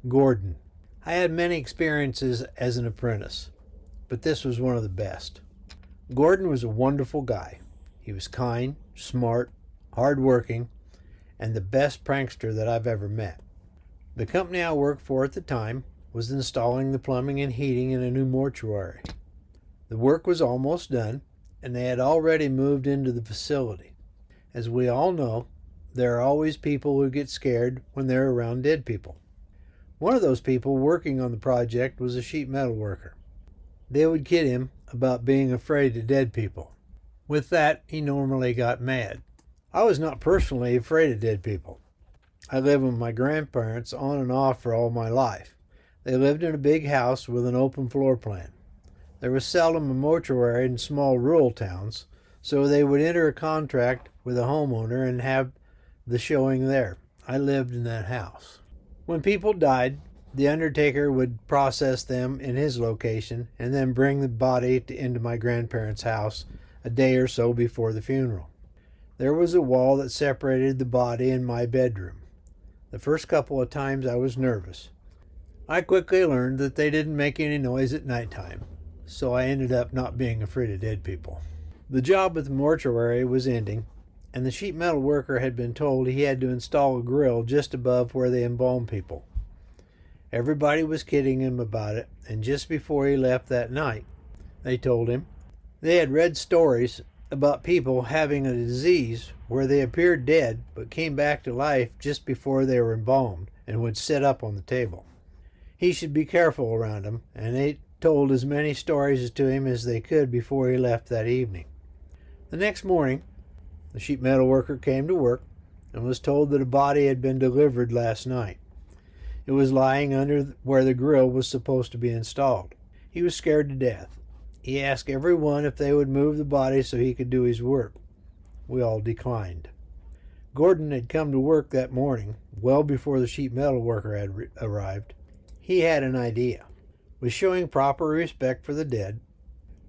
Gordon. I had many experiences as an apprentice, but this was one of the best. Gordon was a wonderful guy. He was kind, smart, hard-working, and the best prankster that I've ever met. The company I worked for at the time was installing the plumbing and heating in a new mortuary. The work was almost done, and they had already moved into the facility. As we all know, there are always people who get scared when they're around dead people. One of those people working on the project was a sheet metal worker. They would kid him about being afraid of dead people. With that, he normally got mad. I was not personally afraid of dead people. I lived with my grandparents on and off for all my life. They lived in a big house with an open floor plan. There was seldom a mortuary in small rural towns, so they would enter a contract with a homeowner and have the showing there. I lived in that house. When people died, the undertaker would process them in his location and then bring the body into my grandparents' house a day or so before the funeral. There was a wall that separated the body and my bedroom. The first couple of times I was nervous. I quickly learned that they didn't make any noise at nighttime, so I ended up not being afraid of dead people. The job at the mortuary was ending, and the sheet metal worker had been told he had to install a grill just above where they embalm people. Everybody was kidding him about it, and just before he left that night, they told him they had read stories about people having a disease where they appeared dead but came back to life just before they were embalmed and would sit up on the table. He should be careful around them, and they told as many stories to him as they could before he left that evening. The next morning, the sheet metal worker came to work and was told that a body had been delivered last night. It was lying under where the grill was supposed to be installed. He was scared to death. He asked everyone if they would move the body so he could do his work. We all declined. Gordon had come to work that morning, well before the sheet metal worker had arrived. He had an idea. With showing proper respect for the dead,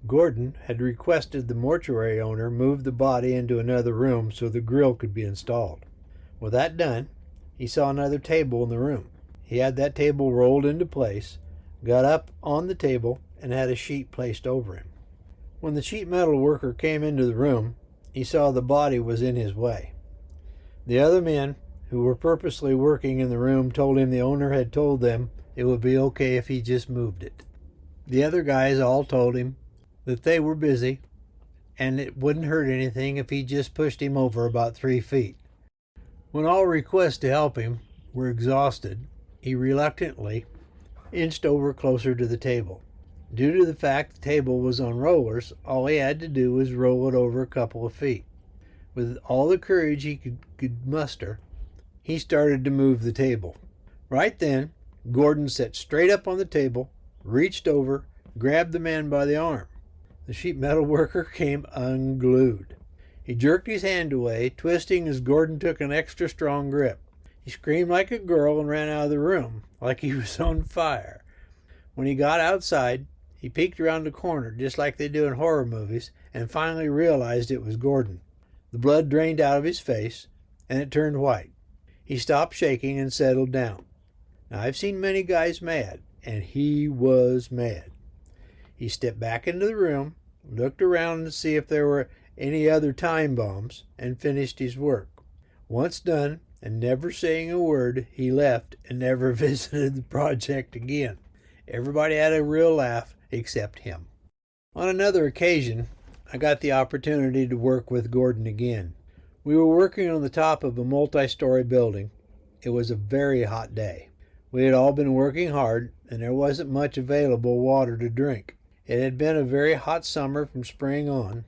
Gordon had requested the mortuary owner move the body into another room so the grill could be installed. With that done, he saw another table in the room. He had that table rolled into place, got up on the table, and had a sheet placed over him. When the sheet metal worker came into the room, he saw the body was in his way. The other men who were purposely working in the room told him the owner had told them it would be okay if he just moved it. The other guys all told him that they were busy and it wouldn't hurt anything if he just pushed him over about 3 feet. When all requests to help him were exhausted, he reluctantly inched over closer to the table. Due to the fact the table was on rollers, all he had to do was roll it over a couple of feet. With all the courage he could muster, he started to move the table. Right then, Gordon sat straight up on the table, reached over, grabbed the man by the arm. The sheet metal worker came unglued. He jerked his hand away, twisting as Gordon took an extra strong grip. He screamed like a girl and ran out of the room, like he was on fire. When he got outside, he peeked around the corner, just like they do in horror movies, and finally realized it was Gordon. The blood drained out of his face, and it turned white. He stopped shaking and settled down. Now, I've seen many guys mad, and he was mad. He stepped back into the room, looked around to see if there were any other time bombs, and finished his work. Once done, and never saying a word, he left and never visited the project again. Everybody had a real laugh except him. On another occasion, I got the opportunity to work with Gordon again. We were working on the top of a multi-story building. It was a very hot day. We had all been working hard, and there wasn't much available water to drink. It had been a very hot summer from spring on,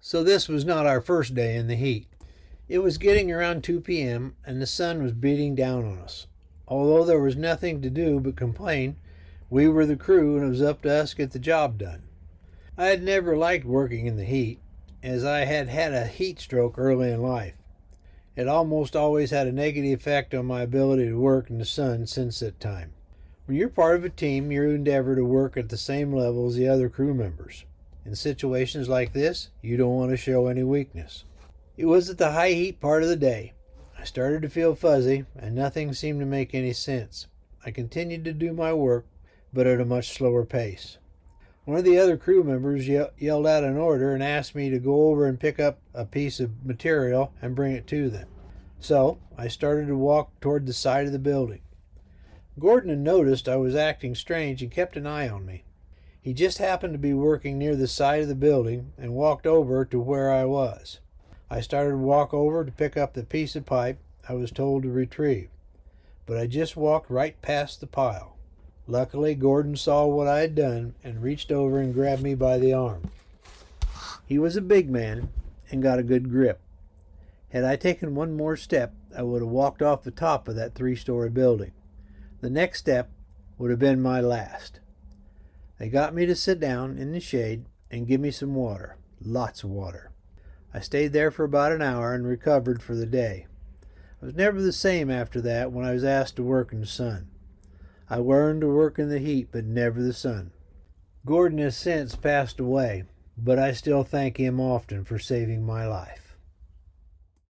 so this was not our first day in the heat. It was getting around 2 p.m., and the sun was beating down on us. Although there was nothing to do but complain, we were the crew, and it was up to us to get the job done. I had never liked working in the heat, as I had had a heat stroke early in life. It almost always had a negative effect on my ability to work in the sun since that time. When you're part of a team, you endeavor to work at the same level as the other crew members. In situations like this, you don't want to show any weakness. It was at the high heat part of the day. I started to feel fuzzy, and nothing seemed to make any sense. I continued to do my work, but at a much slower pace. One of the other crew members yelled out an order and asked me to go over and pick up a piece of material and bring it to them. So I started to walk toward the side of the building. Gordon had noticed I was acting strange and kept an eye on me. He just happened to be working near the side of the building and walked over to where I was. I started to walk over to pick up the piece of pipe I was told to retrieve, but I just walked right past the pile. Luckily, Gordon saw what I had done and reached over and grabbed me by the arm. He was a big man and got a good grip. Had I taken one more step, I would have walked off the top of that 3-story building. The next step would have been my last. They got me to sit down in the shade and give me some water, lots of water. I stayed there for about an hour and recovered for the day. I was never the same after that when I was asked to work in the sun. I learned to work in the heat, but never the sun. Gordon has since passed away, but I still thank him often for saving my life.